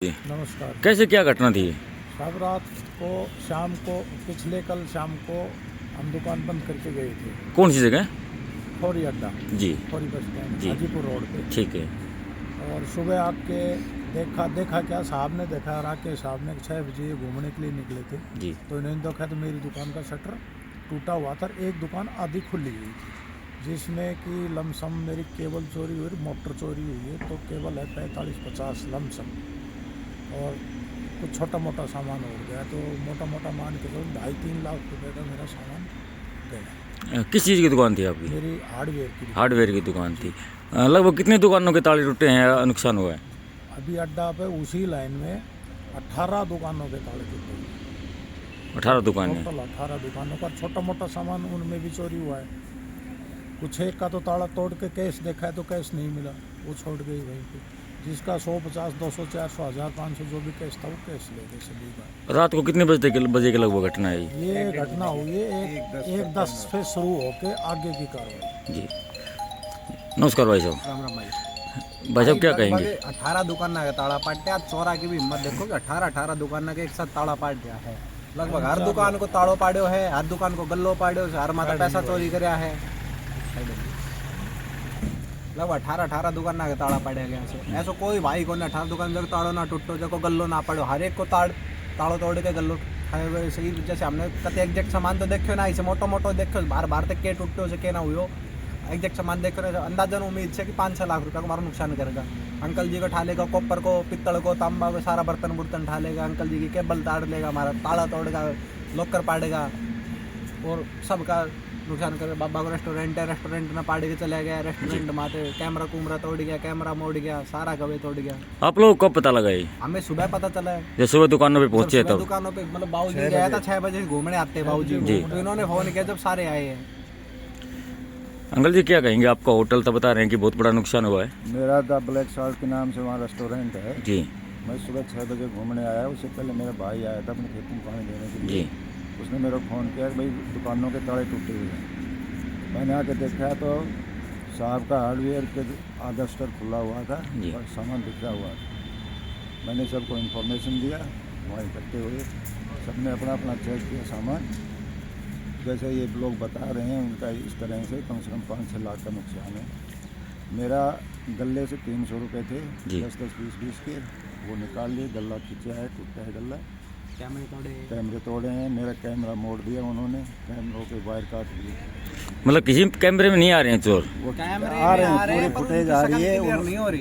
नमस्कार। कैसे क्या घटना थी? सब रात को शाम को कल शाम को हम दुकान बंद करके गए थे। कौन सी जगह? फौरी अड्डा, जी फौरी बस स्टैंड, जी। हाजीपुर रोड पे। ठीक है। और सुबह आके देखा क्या, साहब ने देखा, राकेश साहब ने 6 बजे घूमने के लिए निकले थे। जी तो इन्होंने देखा तो मेरी दुकान का शटर टूटा हुआ था, एक दुकान आधी खुली हुई थी, जिसमें कि लमसम मेरी केबल चोरी हुई, मोटर चोरी हुई है। तो केबल है 45-50 लमसम, और कुछ छोटा मोटा सामान हो गया। तो मोटा मोटा मान के चलो 2.5-3 लाख रुपए का मेरा सामान गया। किस चीज़ की दुकान थी आपकी? मेरी हार्डवेयर की। हार्डवेयर की दुकान थी। लगभग कितनी दुकानों के ताले टूटे हैं, नुकसान हुआ है? अभी अड्डा पे उसी लाइन में 18 दुकानों के ताले टूटे हुए। 18 दुकानें। टोटल 18 दुकानों का छोटा मोटा सामान उनमें भी चोरी हुआ है। कुछ एक का तो ताला तोड़ के कैश देखा है तो कैश नहीं मिला, वो छोड़ गई वहीं पे। जिसका 150, 200, 400, 1000, 500 जो भी कैश था वो कैश ले गए सभी का। रात को कितने बजे के लगभग घटना है? ये घटना हुई है 1:10 से शुरू होके आगे की कार्रवाई। जी नमस्कार भाई साहब। राम राम भाई। भाई साहब क्या कहेंगे? 18 दुकान का ताला पाट दिया। चोरा की भी हिम्मत देखो कि 18 दुकान के एक साथ ताला पाट दिया है। लगभग हर दुकान को ताड़ो पाड़ो है, हर दुकान को गल्लो पाड़ो, हर माता पैसा चोरी कराया है। लगभग 18 दुकान के ताड़ा पाड़े गया से। ऐसा कोई भाई को 18 दुकान जब ताड़ो ना टूटो, जो गल्लो ना पड़ो, हर एक को ताड़ो तोड़ के गल्लो खाए हुए। सही जैसे हमने कते एग्जैक्ट सामान तो देखो ना, इसे मोटो मोटो देखो बार तक के टूटो से के ना हुई। एग्जैक्ट सामान देखो ना, अंदाजन उम्मीद से कि 5-6 लाख रुपये का हमारा नुकसान करेगा। अंकल जी को ठा लेगा, कॉपर को, पित्तल को, तांबा को, सारा बर्तन ठा लेगा। अंकल जी की केबल ताड़ लेगा, हमारा ताला तोड़ेगा, लॉकर पाड़ेगा और सबका नुकसान करे। बाबा को रेस्टोरेंट है, रेस्टोरेंट में पाड़ी के चले गया, रेस्टोरेंट माते कैमरा तोड़ गया, कैमरा मोड़ गया, सारा गवे तोड़ गया। आप लोग कब पता लगाए? हमें सुबह पता चला है, जब सुबह दुकानों पे पहुंचे तब? दुकानों पे मतलब बाबूजी गया था 6 बजे घूमने आते बाबूजी, तो इन्होंने फोन किया जब सारे आए हैं। अंकल जी क्या कहेंगे? आपका होटल तो बता रहे हैं कि बहुत बड़ा नुकसान हुआ है। मेरा द ब्लैक साल्ट के नाम से वहाँ रेस्टोरेंट है जी। मैं सुबह 6 बजे घूमने आया। उससे पहले मेरा भाई आया था अपने खेती में पानी देने के लिए। उसने मेरे को फ़ोन किया कि भाई दुकानों के ताले टूटे हुए हैं। मैंने आके देखा तो साहब का हार्डवेयर के आधा स्टर खुला हुआ था और सामान बिखरा हुआ था। मैंने सबको इन्फॉर्मेशन दिया, वहाँ इकट्ठे हुए, सबने अपना अपना चेक किया सामान। जैसे ये लोग बता रहे हैं उनका इस तरह से कम 5-6 लाख का नुकसान है। मेरा गले से 300 रुपये थे, 10-10, 20-20 के, वो निकाल लिए। गला खींचा है, टूटा है गला। कैमरे तोड़े हैं, मेरा कैमरा मोड़ दिया उन्होंने, कैमरों के वायर काट दिए। मतलब किसी कैमरे में नहीं आ रहे हैं चोर? वो आ रहे हैं, पूरी फुटेज आ रही है,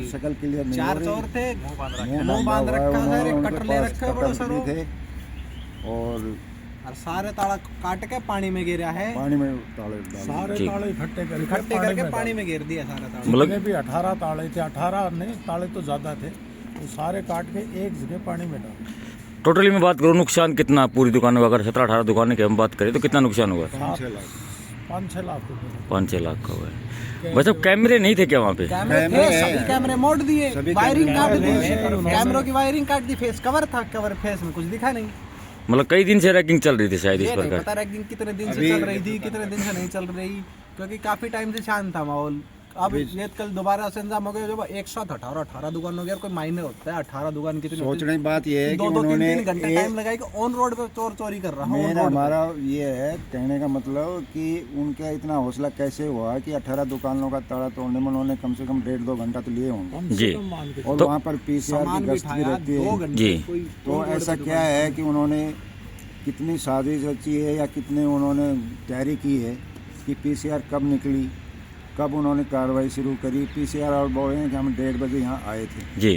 शक्ल क्लियर नहीं हो रही। 4 चोर थे, मुंह बांध रखा है, एक कटर ले रखा बड़ा सारा थे और सारे ताला काट के पानी में गिरा है। पानी में ताले सारे ताले इकट्ठे करके पानी में गिर दिया सारा ताला। मतलब भी 18 ताले थे, 18 नहीं, ताले तो ज़्यादा थे, वो सारे काट के एक जगह पानी में डाले। टोटली में बात करूँ नुकसान कितना पूरी दुकानों का? अगर 17-18 दुकानों की हम बात करें तो कितना नुकसान हुआ? 5-6 लाख रुपये। 5-6 लाख का हुआ है। वैसे कैमरे नहीं थे क्या वहाँ पे? सभी कैमरे मोड़ दिए, वायरिंग काट दी, कैमरों की वायरिंग काट दी, फेस कवर था, कवर फेस में कुछ दिखा नहीं। मतलब कई दिन से रैगिंग चल रही थी शायद इस प्रकार? पता रैगिंग कितने दिन से चल रही थी, कितने दिन से नहीं चल रही, क्योंकि काफी टाइम से शांत था माहौल। अब ये कल दोबारा से इंतजाम हो गया, जब एक साथ 18 दुकान हो गया, कोई मायने होता है 18 दुकान कितनी? सोचने की बात ये है कि 2-3 घंटे टाइम लगाई कि ऑन रोड पे चोरी कर रहा हूँ। हमारा ये है कहने का मतलब कि उनका इतना हौसला कैसे हुआ कि 18 दुकानों का ताला तोड़ने में उन्होंने कम से कम 1.5-2 घंटा तो लिए होंगे जी। और वहाँ पर PCR की गश्त भी रहती है जी। तो ऐसा क्या है कि उन्होंने कितनी साजिश रची है या कितने उन्होंने तैयारी की है कि PCR कब निकली, कब उन्होंने कार्रवाई शुरू करी। PCR और बोल रहे हैं कि हम 1:30 बजे यहाँ आए थे जी,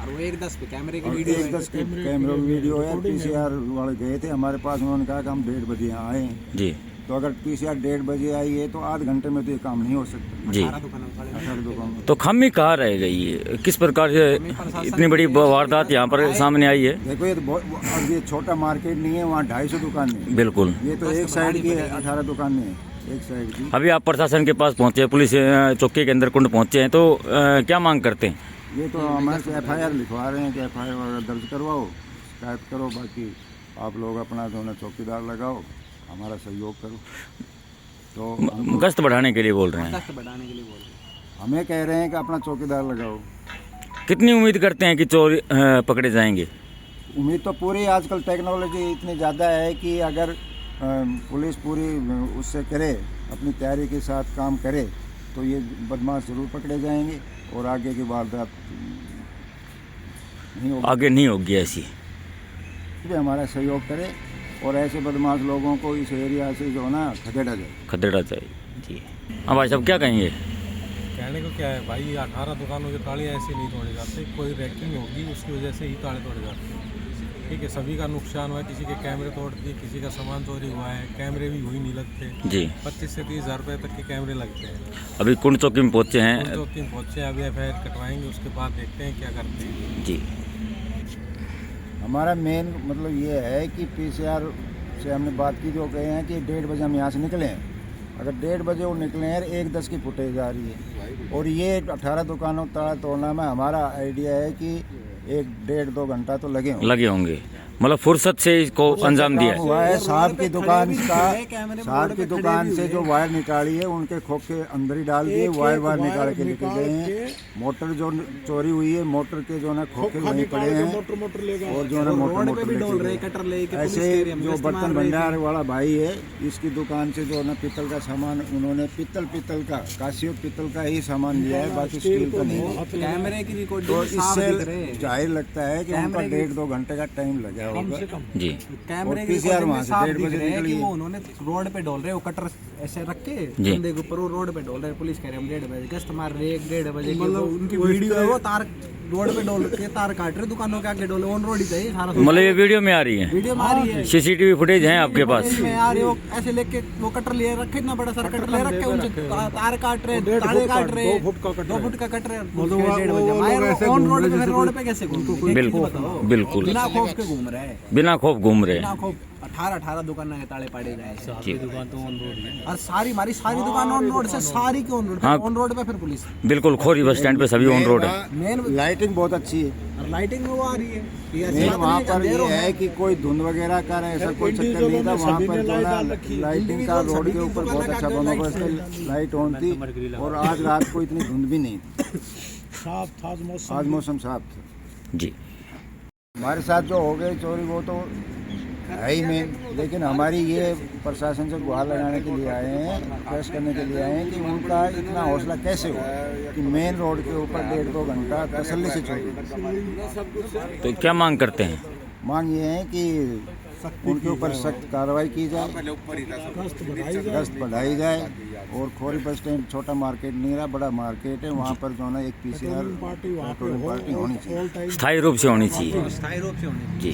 और वो 1:10 पे कैमरे की 1:10 के कैमरा वीडियो है। PCR वाले गए थे हमारे पास, उन्होंने कहा कि हम 1:30 बजे यहाँ आए हैं जी। तो अगर PCR 1:30 बजे आई है तो आध घंटे में तो ये काम नहीं हो सकता। जी। 18 दुकान तो खामी कहाँ रह गई है? किस प्रकार से इतनी बड़ी वारदात यहाँ पर सामने आई है? देखो ये तो और ये छोटा मार्केट नहीं है, वहाँ 250 दुकान है। बिल्कुल। ये तो एक साइड की 18 दुकान है, एक साइड की। अभी आप प्रशासन के पास पहुँचे, पुलिस चौकी के अंदर कुंड पहुँचे हैं, तो क्या मांग करते हैं? ये तो हमारे से FIR लिखवा रहे हैं कि FIR दर्ज करवाओ, शिकायत करो, बाकी आप लोग अपना जो है चौकीदार लगाओ, हमारा सहयोग करो। तो गश्त बढ़ाने के लिए बोल रहे हैं? गश्त बढ़ाने के लिए बोल रहे हैं। हमें कह रहे हैं कि अपना चौकीदार लगाओ। कितनी उम्मीद करते हैं कि चोर पकड़े जाएंगे? उम्मीद तो पूरी, आजकल टेक्नोलॉजी इतनी ज़्यादा है कि अगर पुलिस पूरी उससे करे, अपनी तैयारी के साथ काम करे, तो ये बदमाश ज़रूर पकड़े जाएंगे और आगे की वारदात नहीं होगी। आगे नहीं होगी ऐसी। भी हमारा सहयोग करे और ऐसे बदमाश लोगों को इस एरिया से जो ना खदेड़ा जाए। खदेड़ा जाए जी। हाँ भाई साहब, क्या कहेंगे? कहने को क्या है भाई, 18 दुकानों के ताले ऐसे नहीं तोड़े जाते, कोई रैकिंग होगी उसकी वजह से ही ताले तोड़े जाते हैं। ठीक है, सभी का नुकसान हुआ है, किसी के कैमरे तोड़ दिए, किसी का सामान चोरी हुआ है, कैमरे भी वही नहीं लगते जी। 25 से 30 हज़ार रुपये तक के कैमरे लगते हैं। अभी कुंड चौकी में पहुँचे हैं चौकी में पहुँचे, अभी FIR कटवाएंगे, उसके बाद देखते हैं क्या करते हैं जी। हमारा मेन मतलब ये है कि PCR से हमने बात की, जो कहे हैं कि 1:30 बजे हम यहाँ से निकले हैं। अगर 1:30 बजे वो निकले हैं, 1:10 की फुटेज आ रही है और ये 18 दुकानों ताला तोड़ना में हमारा आइडिया है कि 1-1.5-2 घंटा तो लगे होंगे। मतलब फुर्सत से इसको अंजाम दिया है। हुआ है। साहब की दुकान से जो वायर निकाली है उनके खोखे अंदर ही डाल दिए, वायर निकाल के लेके गए हैं। मोटर जो चोरी हुई है, मोटर के जो ना खोखे वहीं पड़े हैं और जो ना मोटर ऐसे जो बर्तन भंडार वाला भाई है, इसकी दुकान से जो ना पित्तल का सामान उन्होंने पित्तल का कासियो पित्तल का ही सामान लिया है, बाकी स्टील का नहीं। कैमरे की रिकॉर्डिंग तो इससे जाहिर लगता है कि उनका 1.5-2 घंटे का टाइम लगा होगा जी। कैमरे की PCR वहाँ से 1:30 बजे कि निकली। वो उन्होंने रोड पे डोल रहे, वो कटर ऐसे रख के जी। बंदे के ऊपर वो रोड पे डोल रहे, पुलिस कह रहे हम 1:30 बजे गश्त मार रहे, 1-1:30 बजे की उनकी वीडियो है, वो तार रोड पे डोल के तार काट रहे, दुकानों के आगे डोले, ऑन रोड ही चाहिए सारा। मतलब ये वीडियो में आ रही है, वीडियो में आ रही है, CCTV फुटेज है आपके पास? में आ रही हो, ऐसे लेके वो कटर लिए रखे, इतना बड़ा सर कटर ले रखे, उनसे तार काट रहे, ताले काट रहे, 2 फुट का कट रहे, 1:30 बजे ऑन रोड पे, रोड पे कैसे घूम? बिल्कुल बिना खौफ के घूम रहे हैं, बिना खौफ घूम रहे हैं। बिना खौफ 18 दुकान के ताले पड़े गए जी। दुकान तो ऑन रोड है और हमारी सारी दुकान ऑन रोड से, सारी की ऑन रोड, हाँ। ऑन रोड पे फिर पुलिस बिल्कुल, खोरी बस स्टैंड पे सभी ऑन रोड है। मेन लाइटिंग बहुत अच्छी है। और लाइटिंग में वो आ रही है, मेन वहाँ पर ये है कि कोई धुंध वगैरह का ऐसा कोई चक्कर नहीं था। वहाँ पर जो ना लाइटिंग का रोड के ऊपर बहुत अच्छा बंदोबस्त है, लाइट ऑन थी और आज रात को इतनी धुंध भी नहीं थी, आज मौसम साफ था जी। हमारे साथ जो हो गई चोरी वो तो है ही मेन, लेकिन हमारी ये प्रशासन से गुहार लगाने के लिए आए हैं, रिक्वेस्ट करने के लिए आए हैं कि उनका इतना हौसला कैसे हुआ कि मेन रोड के ऊपर 1.5-2 घंटा तसल्ली से चोरी। तो क्या मांग करते हैं? मांग ये है कि उनके ऊपर सख्त कार्रवाई की जाए, गश्त बढ़ाई जाए और खोरी बस स्टैंड छोटा मार्केट नहीं रहा, बड़ा मार्केट है, वहाँ पर जो ना एक PCR पार्टी होनी चाहिए, स्थायी रूप से होनी चाहिए स्थायी रूप से होने जी।